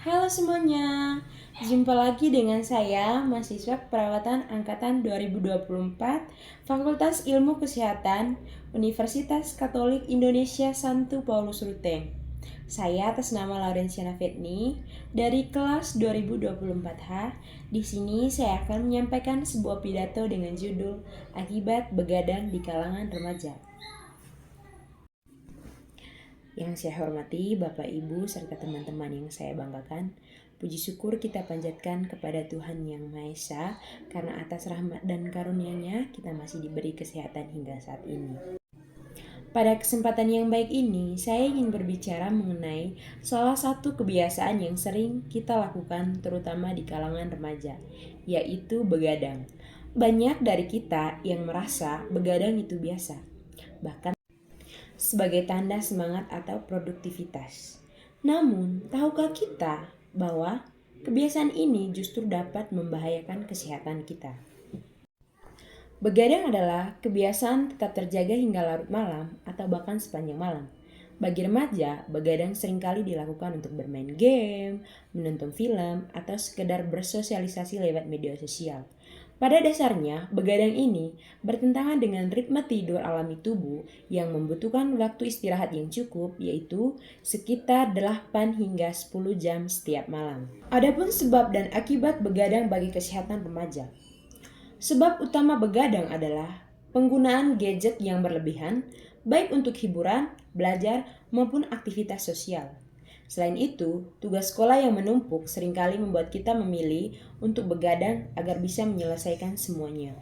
Halo semuanya, jumpa lagi dengan saya, mahasiswa keperawatan angkatan 2024, Fakultas Ilmu Kesehatan, Universitas Katolik Indonesia Santo Paulus Ruteng. Saya atas nama Laurenciana Fetni dari kelas 2024H. Di sini saya akan menyampaikan sebuah pidato dengan judul Akibat Begadang di Kalangan Remaja. Yang saya hormati Bapak Ibu serta teman-teman yang saya banggakan, puji syukur kita panjatkan kepada Tuhan Yang Maha Esa karena atas rahmat dan karunia-Nya kita masih diberi kesehatan hingga saat ini. Pada kesempatan yang baik ini, saya ingin berbicara mengenai salah satu kebiasaan yang sering kita lakukan terutama di kalangan remaja, yaitu begadang. Banyak dari kita yang merasa begadang itu biasa, bahkan sebagai tanda semangat atau produktivitas. Namun, tahukah kita bahwa kebiasaan ini justru dapat membahayakan kesehatan kita? Begadang adalah kebiasaan tetap terjaga hingga larut malam atau bahkan sepanjang malam. Bagi remaja, begadang seringkali dilakukan untuk bermain game, menonton film, atau sekedar bersosialisasi lewat media sosial. Pada dasarnya, begadang ini bertentangan dengan ritme tidur alami tubuh yang membutuhkan waktu istirahat yang cukup, yaitu sekitar 8 hingga 10 jam setiap malam. Adapun sebab dan akibat begadang bagi kesehatan remaja. Sebab utama begadang adalah penggunaan gadget yang berlebihan, baik untuk hiburan, belajar, maupun aktivitas sosial. Selain itu, tugas sekolah yang menumpuk seringkali membuat kita memilih untuk begadang agar bisa menyelesaikan semuanya.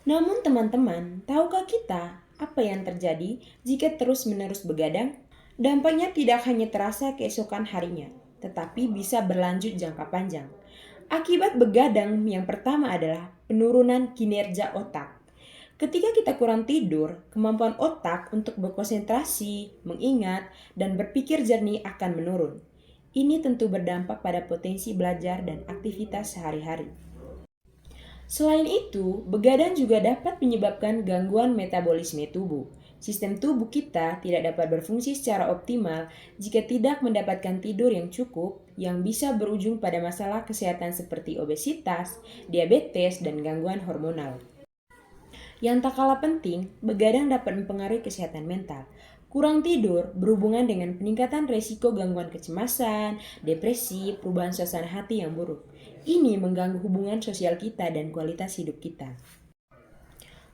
Namun teman-teman, tahukah kita apa yang terjadi jika terus-menerus begadang? Dampaknya tidak hanya terasa keesokan harinya, tetapi bisa berlanjut jangka panjang. Akibat begadang yang pertama adalah penurunan kinerja otak. Ketika kita kurang tidur, kemampuan otak untuk berkonsentrasi, mengingat, dan berpikir jernih akan menurun. Ini tentu berdampak pada potensi belajar dan aktivitas sehari-hari. Selain itu, begadang juga dapat menyebabkan gangguan metabolisme tubuh. Sistem tubuh kita tidak dapat berfungsi secara optimal jika tidak mendapatkan tidur yang cukup, yang bisa berujung pada masalah kesehatan seperti obesitas, diabetes, dan gangguan hormonal. Yang tak kalah penting, begadang dapat mempengaruhi kesehatan mental. Kurang tidur berhubungan dengan peningkatan resiko gangguan kecemasan, depresi, perubahan suasana hati yang buruk. Ini mengganggu hubungan sosial kita dan kualitas hidup kita.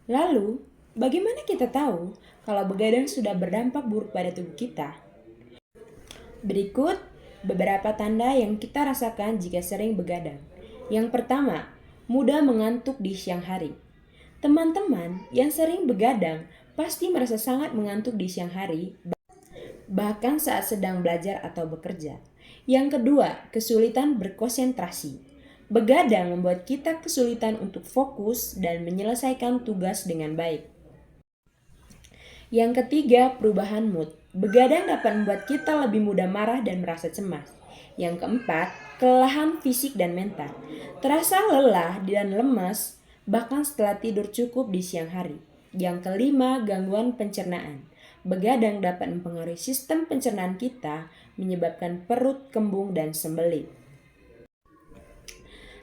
Lalu, bagaimana kita tahu kalau begadang sudah berdampak buruk pada tubuh kita? Berikut beberapa tanda yang kita rasakan jika sering begadang. Yang pertama, mudah mengantuk di siang hari. Teman-teman yang sering begadang pasti merasa sangat mengantuk di siang hari, bahkan saat sedang belajar atau bekerja. Yang kedua, kesulitan berkonsentrasi. Begadang membuat kita kesulitan untuk fokus dan menyelesaikan tugas dengan baik. Yang ketiga, perubahan mood. Begadang dapat membuat kita lebih mudah marah dan merasa cemas. Yang keempat, kelelahan fisik dan mental. Terasa lelah dan lemas bahkan setelah tidur cukup di siang hari. Yang kelima, gangguan pencernaan. Begadang dapat mempengaruhi sistem pencernaan kita, menyebabkan perut kembung dan sembelit.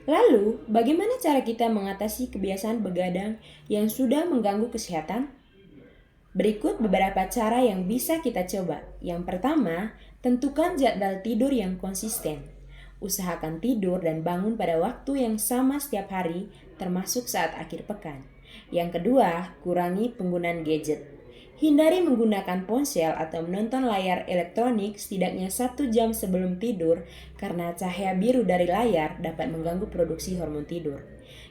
Lalu, bagaimana cara kita mengatasi kebiasaan begadang yang sudah mengganggu kesehatan? Berikut beberapa cara yang bisa kita coba. Yang pertama, tentukan jadwal tidur yang konsisten. Usahakan tidur dan bangun pada waktu yang sama setiap hari, termasuk saat akhir pekan. Yang kedua, kurangi penggunaan gadget. Hindari menggunakan ponsel atau menonton layar elektronik setidaknya 1 jam sebelum tidur karena cahaya biru dari layar dapat mengganggu produksi hormon tidur.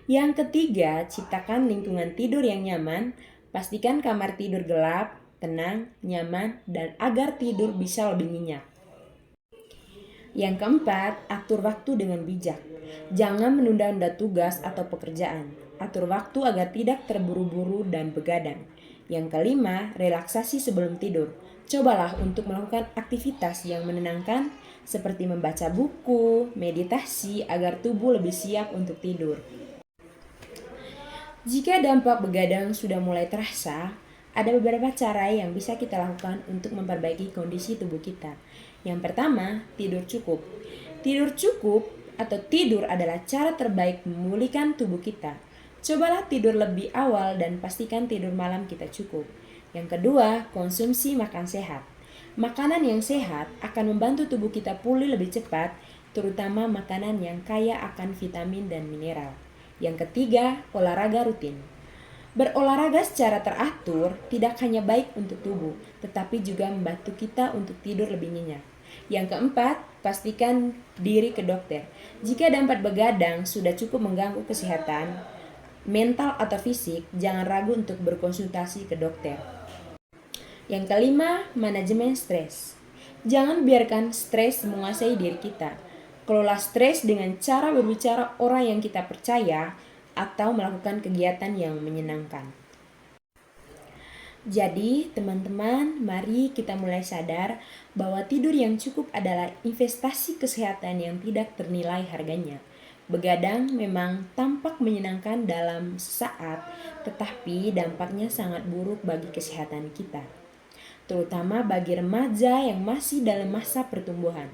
Yang ketiga, ciptakan lingkungan tidur yang nyaman. Pastikan kamar tidur gelap, tenang, nyaman, dan agar tidur bisa lebih nyenyak. Yang keempat, atur waktu dengan bijak. Jangan menunda-nunda tugas atau pekerjaan. Atur waktu agar tidak terburu-buru dan begadang. Yang kelima, relaksasi sebelum tidur. Cobalah untuk melakukan aktivitas yang menenangkan seperti membaca buku, meditasi agar tubuh lebih siap untuk tidur. Jika dampak begadang sudah mulai terasa, Ada beberapa cara yang bisa kita lakukan untuk memperbaiki kondisi tubuh kita. Yang pertama, tidur cukup. Tidur cukup atau tidur adalah cara terbaik memulihkan tubuh kita. Cobalah tidur lebih awal dan pastikan tidur malam kita cukup. Yang kedua, konsumsi makan sehat. Makanan yang sehat akan membantu tubuh kita pulih lebih cepat, terutama makanan yang kaya akan vitamin dan mineral. Yang ketiga, olahraga rutin. Berolahraga secara teratur tidak hanya baik untuk tubuh, tetapi juga membantu kita untuk tidur lebih nyenyak. Yang keempat, pastikan diri ke dokter. Jika dampak begadang sudah cukup mengganggu kesehatan, mental atau fisik, jangan ragu untuk berkonsultasi ke dokter. Yang kelima, manajemen stres. Jangan biarkan stres menguasai diri kita. Kelola stres dengan cara berbicara orang yang kita percaya atau melakukan kegiatan yang menyenangkan. Jadi, teman-teman, mari kita mulai sadar bahwa tidur yang cukup adalah investasi kesehatan yang tidak ternilai harganya. Begadang memang tampak menyenangkan dalam sesaat, tetapi dampaknya sangat buruk bagi kesehatan kita, terutama bagi remaja yang masih dalam masa pertumbuhan.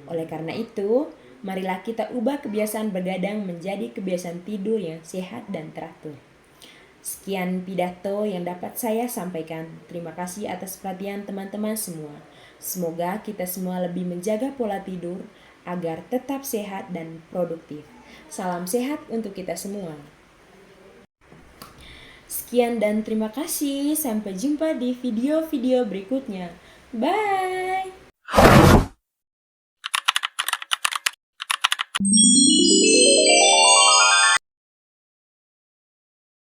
Oleh karena itu, marilah kita ubah kebiasaan begadang menjadi kebiasaan tidur yang sehat dan teratur. Sekian pidato yang dapat saya sampaikan. Terima kasih atas perhatian teman-teman semua. Semoga kita semua lebih menjaga pola tidur agar tetap sehat dan produktif. Salam sehat untuk kita semua. Sekian dan terima kasih. Sampai jumpa di video-video berikutnya. Bye!